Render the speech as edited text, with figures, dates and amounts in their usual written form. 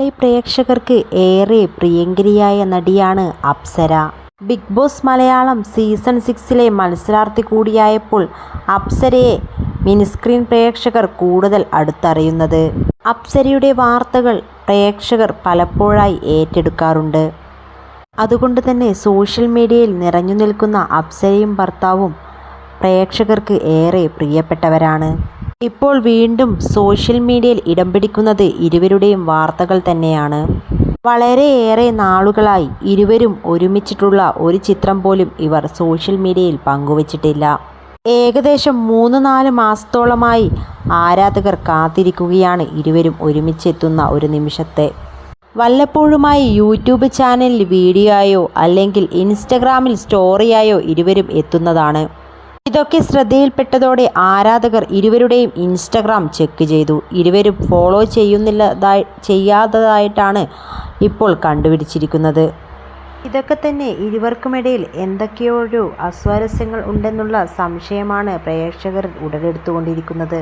പ്രേക്ഷകർക്ക് ഏറെ പ്രിയങ്കരിയായ നടിയാണ് Apsara. Bigg Boss Malayalam season 6 മത്സരാർത്ഥി കൂടിയായപ്പോൾ അപ്സരയെ മിനിസ്ക്രീൻ പ്രേക്ഷകർ കൂടുതൽ അടുത്തറിയുന്നത്. അപ്സരയുടെ വാർത്തകൾ പ്രേക്ഷകർ പലപ്പോഴായി ഏറ്റെടുക്കാറുണ്ട്. അതുകൊണ്ട് തന്നെ സോഷ്യൽ മീഡിയയിൽ നിറഞ്ഞു നിൽക്കുന്ന അപ്സരയും ഭർത്താവും പ്രേക്ഷകർക്ക് ഏറെ പ്രിയപ്പെട്ടവരാണ്. ഇപ്പോൾ വീണ്ടും സോഷ്യൽ മീഡിയയിൽ ഇടം പിടിക്കുന്നത് ഇരുവരുടെയും വാർത്തകൾ തന്നെയാണ്. വളരെയേറെ നാളുകളായി ഇരുവരും ഒരുമിച്ചിട്ടുള്ള ഒരു ചിത്രം പോലും ഇവർ സോഷ്യൽ മീഡിയയിൽ പങ്കുവച്ചിട്ടില്ല. ഏകദേശം 3-4 മാസത്തോളമായി ആരാധകർ കാത്തിരിക്കുകയാണ് ഇരുവരും ഒരുമിച്ചെത്തുന്ന ഒരു നിമിഷത്തെ. വല്ലപ്പോഴുമായി യൂട്യൂബ് ചാനലിൽ വീഡിയോയോ അല്ലെങ്കിൽ ഇൻസ്റ്റഗ്രാമിൽ സ്റ്റോറിയായോ ഇരുവരും എത്തുന്നതാണ്. ഇതൊക്കെ ശ്രദ്ധയിൽപ്പെട്ടതോടെ ആരാധകർ ഇരുവരുടെയും ഇൻസ്റ്റഗ്രാം ചെക്ക് ചെയ്തു. ഇരുവരും ഫോളോ ചെയ്യാത്തതായിട്ടാണ് ഇപ്പോൾ കണ്ടുപിടിച്ചിരിക്കുന്നത്. ഇതൊക്കെ തന്നെ ഇരുവർക്കുമിടയിൽ എന്തൊക്കെയോ അസ്വാരസ്യങ്ങൾ ഉണ്ടെന്നുള്ള സംശയമാണ് പ്രേക്ഷകർ ഉടലെടുത്തുകൊണ്ടിരിക്കുന്നത്.